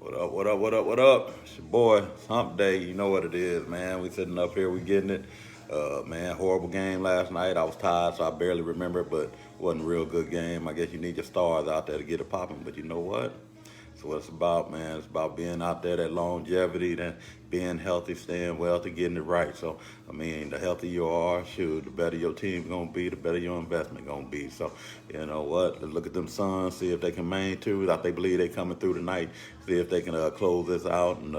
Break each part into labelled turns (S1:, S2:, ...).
S1: What up, what up, what up, what up? It's your boy, it's Hump Day. You know what it is, man. We sitting up here, we getting it. Man, horrible game last night. I was tired, so I barely remember, but it wasn't a real good game. I guess you need your stars out there to get it popping, but you know what? That's what it's about, man. It's about being out there, that longevity, that being healthy, staying wealthy, getting it right. So, I mean, the healthier you are, shoot, the better your team gonna be, the better your investment gonna be. So, you know what? Let's look at them Suns, see if they can maintain. I they believe they coming through tonight. See if they can close this out and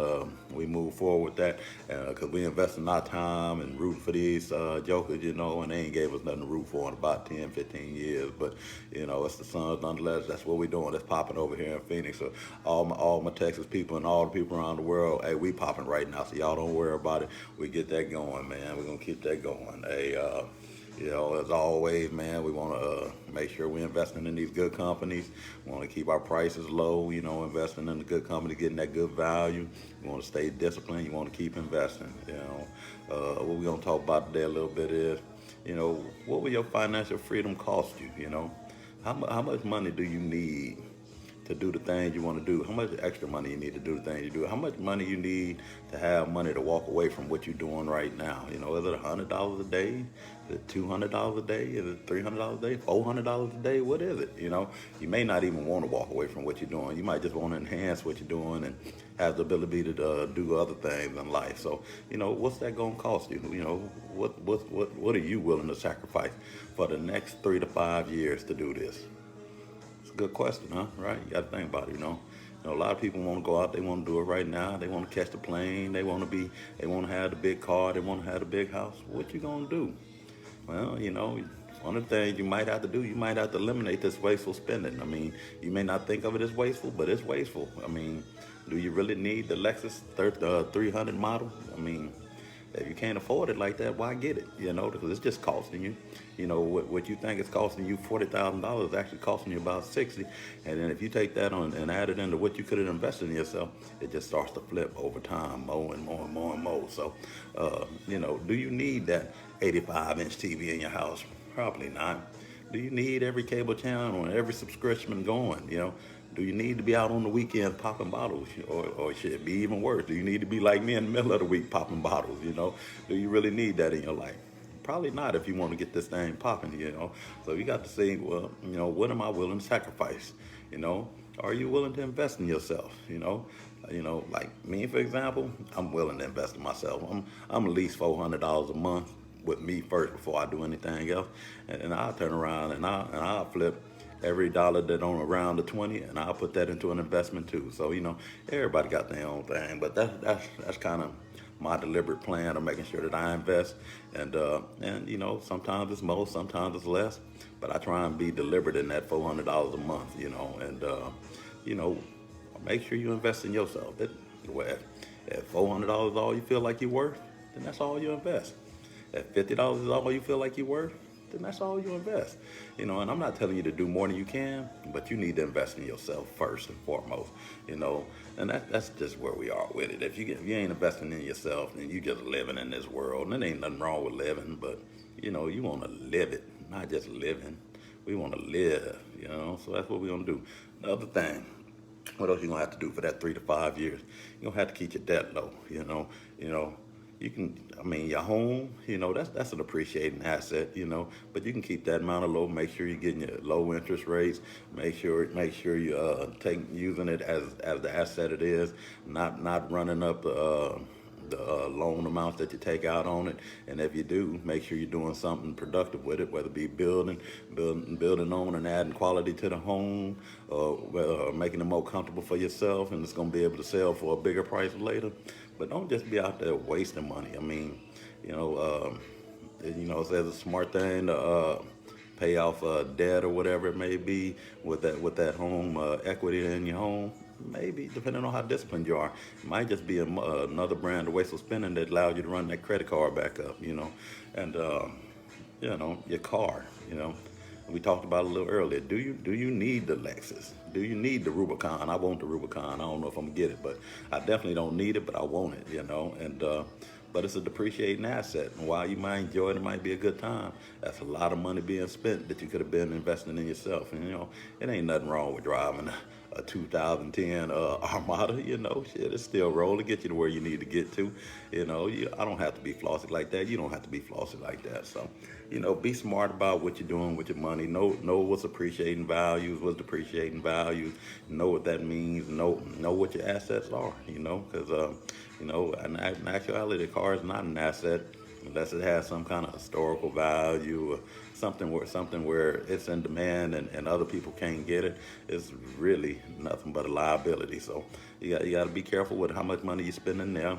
S1: we move forward with that. Because we invest in our time and root for these jokers, you know, and they ain't gave us nothing to root for in about 10, 15 years. But, you know, it's the Suns nonetheless. That's what we're doing. That's popping over here in Phoenix. So all my Texas people and all the people around the world, hey, we popping right now. So y'all don't worry about it. We get that going, man. We're going to keep that going. Hey, you know, as always, man, we want to make sure we're investing in these good companies. We want to keep our prices low, you know, investing in the good company, getting that good value. You want to stay disciplined. You want to keep investing, you know. What we're going to talk about today a little bit is, you know, what will your financial freedom cost you, you know? How much money do you need to do the things you want to do? How much extra money you need to do the things you do? How much money you need to have money to walk away from what you're doing right now? You know, is it $100 a day? Is it $200 a day? Is it $300 a day? $400 a day? What is it? You know, you may not even want to walk away from what you're doing. You might just want to enhance what you're doing and have the ability to do other things in life. So, you know, what's that going to cost you? You know, what are you willing to sacrifice for the next 3 to 5 years to do this? It's a good question, huh? Right? You got to think about it. You know, a lot of people want to go out. They want to do it right now. They want to catch the plane. They want to be. They want to have the big car. They want to have the big house. What you gonna do? Well, you know, one of the things you might have to do, you might have to eliminate this wasteful spending. I mean, you may not think of it as wasteful, but it's wasteful. I mean, do you really need the Lexus 300 model? I mean, if you can't afford it like that, why get it? You know, because it's just costing you. You know, what you think is costing you $40,000 is actually costing you about 60. And then if you take that on and add it into what you could have invested in yourself, it just starts to flip over time, more and more and more and more. So, you know, do you need that 85-inch TV in your house? Probably not. Do you need every cable channel and every subscription going? You know, do you need to be out on the weekend popping bottles, or should it be even worse? Do you need to be like me in the middle of the week popping bottles? You know, do you really need that in your life? Probably not if you want to get this thing popping. You know, so you got to say, well, you know, what am I willing to sacrifice? You know, are you willing to invest in yourself? You know, like me for example, I'm willing to invest in myself. I'm at least $400 a month with me first before I do anything else, and I'll turn around and I'll flip every dollar that on around the 20, and I'll put that into an investment too. So you know, everybody got their own thing, but that's kind of my deliberate plan of making sure that I invest, and you know, sometimes it's more, sometimes it's less, but I try and be deliberate in that $400 a month. You know, and you know, make sure you invest in yourself. Well, if $400 is all you feel like you're worth, then that's all you invest. If $50 is all you feel like you're worth, then that's all you invest. You know, and I'm not telling you to do more than you can, but you need to invest in yourself first and foremost. You know, and that's just where we are with it. If you ain't investing in yourself, then you just living in this world. And there ain't nothing wrong with living, but you know, you want to live it, not just living. We want to live. You know, so that's what we're gonna do. The other thing, what else you gonna have to do for that 3 to 5 years? You're gonna have to keep your debt low. You know, you can, I mean, your home, you know, that's an appreciating asset, you know, but you can keep that amount of low. Make sure you're getting your low interest rates. Make sure you using it as the asset it is, not running up the loan amounts that you take out on it. And if you do, make sure you're doing something productive with it, whether it be building on and adding quality to the home, or making it more comfortable for yourself, and it's going to be able to sell for a bigger price later. But don't just be out there wasting money. I mean, you know, it's a smart thing to pay off debt or whatever it may be with that home equity in your home. Maybe, depending on how disciplined you are, it might just be another brand of wasteful spending that allows you to run that credit card back up. You know, and you know, your car. You know, we talked about it a little earlier. Do you need the Lexus? Do you need the Rubicon? I want the Rubicon. I don't know if I'm gonna get it, but I definitely don't need it, but I want it. You know, and but it's a depreciating asset. And while you might enjoy it, it might be a good time. That's a lot of money being spent that you could have been investing in yourself. And you know, it ain't nothing wrong with driving a 2010 Armada, shit, it's still rolling, get you to where you need to get to. I don't have to be flossy like that. You don't have to be flossy like that. So, be smart about what you're doing with your money. Know what's appreciating values, what's depreciating values. Know what that means. Know what your assets are. Because in actuality, the car is not an asset unless it has some kind of historical value or something where it's in demand and other people can't get it. It's really nothing but a liability. So you got to be careful with how much money you spend in there.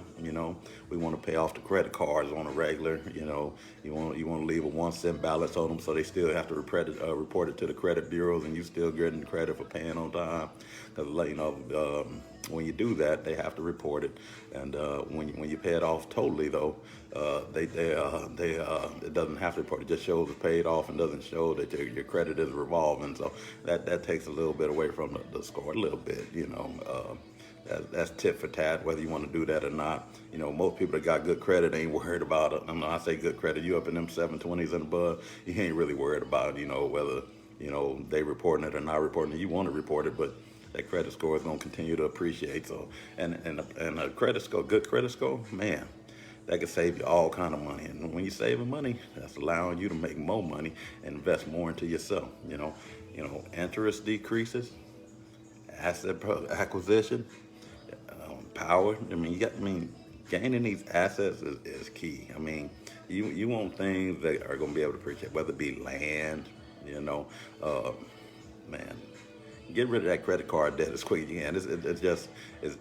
S1: We want to pay off the credit cards on a regular. You want to leave a 1 cent balance on them, so they still have to report it to the credit bureaus, and you still getting credit for paying on time. Because when you do that, they have to report it, and when you pay it off totally, though, it doesn't have to report. It just shows it's paid off and doesn't show that your credit is revolving. So that takes a little bit away from the score, a little bit. That's tit for tat, whether you want to do that or not. Most people that got good credit ain't worried about it. I say good credit, you up in them 720s and above, you ain't really worried about whether they reporting it or not reporting it. You want to report it, but that credit score is going to continue to appreciate. So, and a credit score, good credit score, man, that can save you all kind of money. And when you're saving money, that's allowing you to make more money and invest more into yourself. Interest decreases, asset acquisition, power. Gaining these assets is key. You want things that are going to be able to appreciate, whether it be land, man. Get rid of that credit card debt as quick as you can.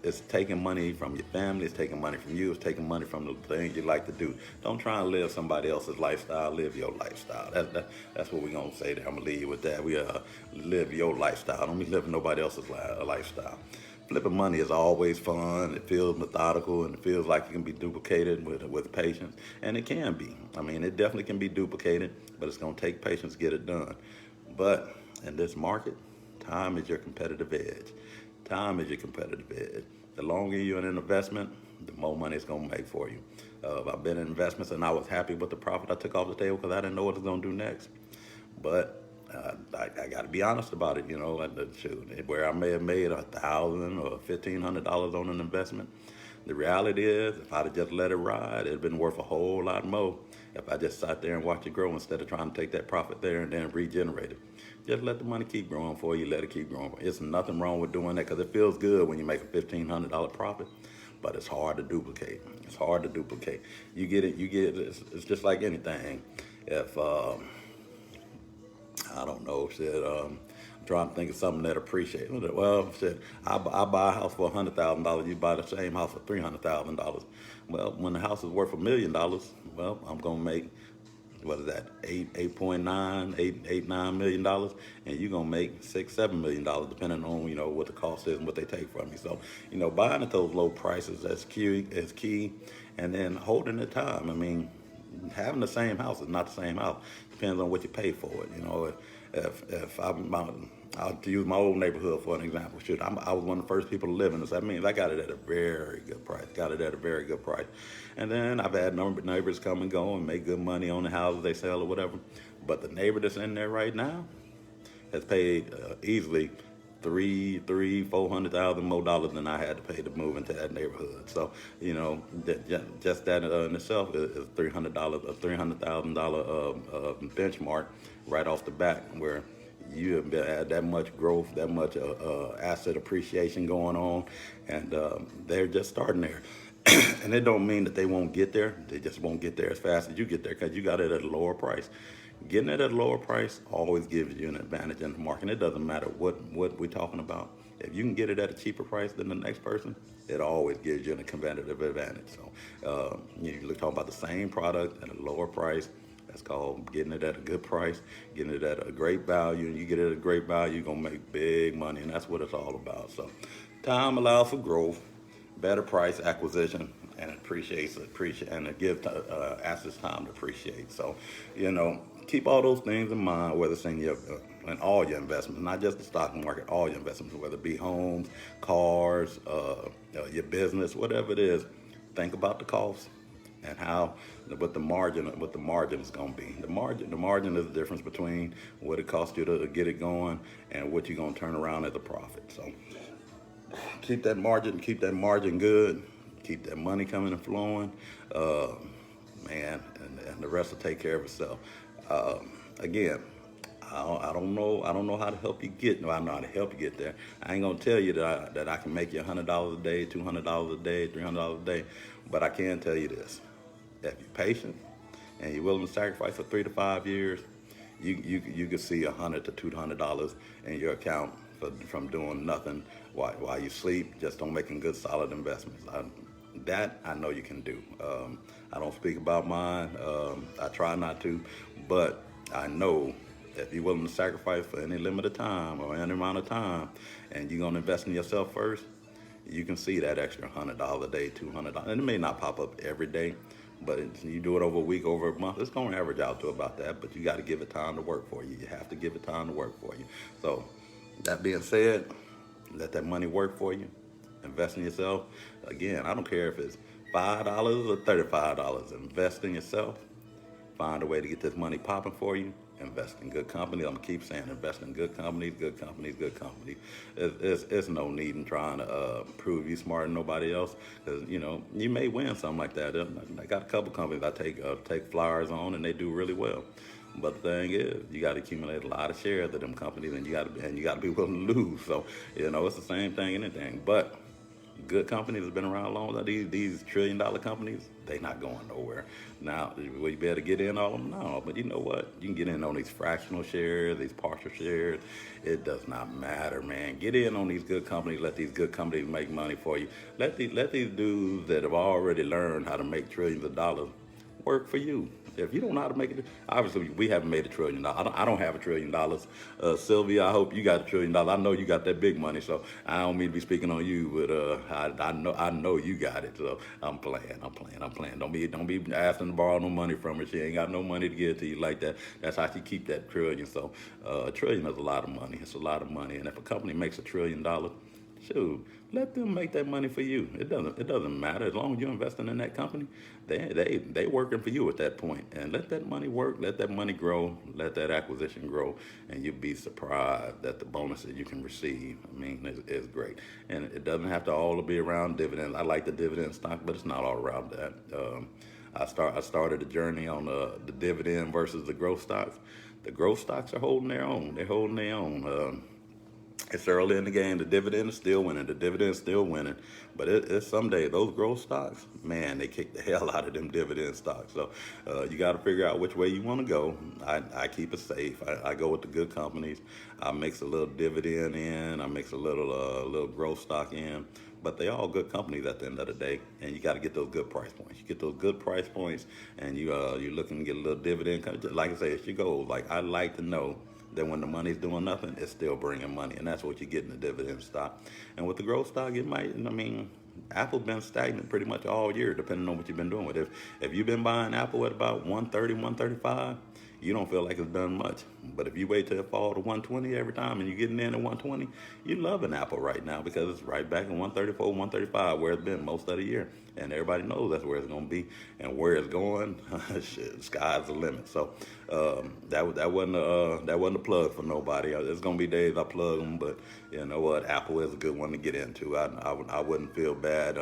S1: It's taking money from your family. It's taking money from you. It's taking money from the things you like to do. Don't try and live somebody else's lifestyle. Live your lifestyle. That's what we're gonna say there. I'm gonna leave you with that. We live your lifestyle. Don't be living nobody else's lifestyle. Flipping money is always fun. It feels methodical, and it feels like it can be duplicated with patience, and it can be. It definitely can be duplicated, but it's gonna take patience to get it done. But in this market, time is your competitive edge. Time is your competitive edge. The longer you're in an investment, the more money it's going to make for you. I've been in investments and I was happy with the profit I took off the table because I didn't know what it was going to do next. But I got to be honest about it, where I may have made $1,000 or $1,500 on an investment. The reality is, if I'd have just let it ride, it'd been worth a whole lot more if I just sat there and watched it grow instead of trying to take that profit there and then regenerate it. Just let the money keep growing for you. Let it keep growing. It's nothing wrong with doing that because it feels good when you make a $1,500 profit, but it's hard to duplicate. It's hard to duplicate. You get it. It's just like anything. If I don't know, shit. I'm trying to think of something that appreciates. Well, shit. I buy a house for $100,000. You buy the same house for $300,000. Well, when the house is worth $1,000,000, well, I'm gonna make, what is that, 8.9 million dollars, and you're gonna make $6-7 million depending on what the cost is and what they take from you. So buying at those low prices, that's key, and then holding the time. Having the same house is not the same house. Depends on what you pay for it. If I'll use my old neighborhood for an example. I was one of the first people to live in this. That means I got it at a very good price. And then I've had neighbors come and go and make good money on the houses they sell or whatever. But the neighbor that's in there right now has paid easily $400,000 more dollars than I had to pay to move into that neighborhood. So just that in itself is $300, a $300,000 benchmark right off the bat, where you have had that much growth, that much asset appreciation going on, and they're just starting there. And it don't mean that they won't get there. They just won't get there as fast as you get there because you got it at a lower price. Getting it at a lower price always gives you an advantage in the market. It doesn't matter what we're talking about. If you can get it at a cheaper price than the next person, it always gives you a competitive advantage. So you're talking about the same product at a lower price. That's called getting it at a good price, getting it at a great value. And you get it at a great value, you're going to make big money, and that's what it's all about. So time allows for growth, better price acquisition, and and it gives assets time to appreciate. So, keep all those things in mind, whether it's in all your investments, not just the stock market, all your investments, whether it be homes, cars, your business, whatever it is. Think about the cost. and how what the margin is going to be. The margin is the difference between what it costs you to get it going and what you're going to turn around as a profit. So keep that margin good, keep that money coming and flowing, uh, man, and the rest will take care of itself. Uh, Again, I don't know how to help you get. No, I know how to help you get there. I ain't gonna tell you that I can make you $100 a day, $200 a day, $300 a day, but I can tell you this: if you're patient and you're willing to sacrifice for 3 to 5 years, you can see $100 to $200 in your account from doing nothing while you sleep, just on making good solid investments. That I know you can do. I don't speak about mine. I try not to, but I know if you're willing to sacrifice for any limited time or any amount of time, and you're gonna invest in yourself first, you can see that extra $100 a day, $200, and it may not pop up every day, but you do it over a week, over a month, it's going to average out to about that. But you got to give it time to work for you. You have to give it time to work for you. So that being said, let that money work for you. Invest in yourself. Again, I don't care if it's $5 or $35. Invest in yourself. Find a way to get this money popping for you. Invest in good companies. I'm gonna keep saying invest in good companies, good companies, good companies. It's no need in trying to prove you smarter than nobody else, because you may win something like that. I got a couple companies I take flyers on, and they do really well. But the thing is, you got to accumulate a lot of shares of them companies, and you got to be willing to lose. So it's the same thing, anything. But good companies have been around long. These $1 trillion companies, they not going nowhere. Now, will you be able to get in all of them? No, but you know what? You can get in on these fractional shares, these partial shares. It does not matter, man. Get in on these good companies. Let these good companies make money for you. Let these dudes that have already learned how to make trillions of dollars work for you. If you don't know how to make it, obviously we haven't made $1 trillion. I don't have $1 trillion. Sylvia, I hope you got $1 trillion. I know you got that big money, so I don't mean to be speaking on you, but I know you got it. So I'm playing. Don't be asking to borrow no money from her. She ain't got no money to give to you like that. That's how she keep that trillion. So a trillion is a lot of money. It's a lot of money, and if a company makes $1 trillion, shoot, let them make that money for you. It doesn't matter as long as you're investing in that company. They working for you at that point, and let that money work. Let that money grow. Let that acquisition grow, and you'll be surprised at the bonuses you can receive. I mean, it's great, and it doesn't have to all be around dividends. I like the dividend stock, but it's not all around that. I started a journey on the dividend versus the growth stocks. The growth stocks are holding their own. They're holding their own. It's early in the game. The dividend is still winning. The dividend is still winning. But it's someday those growth stocks, man, they kick the hell out of them dividend stocks. So you got to figure out which way you want to go. I keep it safe. I go with the good companies. I mix a little dividend in. I mix a little growth stock in. But they all good companies at the end of the day, and you got to get those good price points. You get those good price points, and you're looking to get a little dividend. Like I say, it's your goal. Like, I like to know that when the money's doing nothing, it's still bringing money, and that's what you get in the dividend stock. And with the growth stock, it might. I mean, Apple's been stagnant pretty much all year, depending on what you've been doing with it. If you've been buying Apple at about 130, 135, you don't feel like it's done much. But if you wait till it fall to 120 every time, and you're getting in at 120, you're loving Apple right now, because it's right back in 134, 135, where it's been most of the year. And everybody knows that's where it's going to be, and where it's going. Shit, the sky's the limit. So that wasn't a plug for nobody. There's going to be days I plug them, but you know what? Apple is a good one to get into. I wouldn't feel bad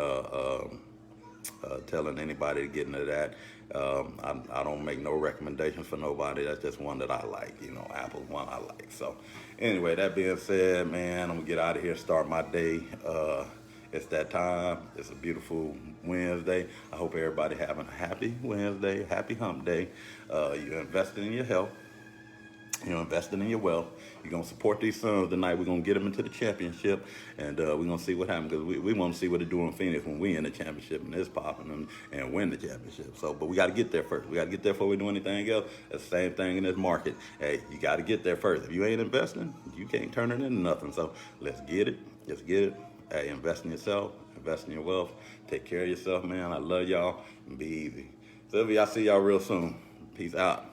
S1: telling anybody to get into that. I don't make no recommendations for nobody. That's just one that I like. Apple's one I like. So anyway, that being said, man, I'm gonna get out of here, start my day. It's that time. It's a beautiful Wednesday. I hope everybody having a happy Wednesday, happy hump day. You're investing in your health. You're investing in your wealth. You're going to support these Suns tonight. We're going to get them into the championship, and we're going to see what happens, because we want to see what they do in Phoenix when we in the championship and it's popping and win the championship. So, but we got to get there first. We got to get there before we do anything else. It's the same thing in this market. Hey, you got to get there first. If you ain't investing, you can't turn it into nothing. So let's get it. Let's get it. Hey, invest in yourself. Invest in your wealth. Take care of yourself, man. I love y'all. And be easy. Sylvia, I'll see y'all real soon. Peace out.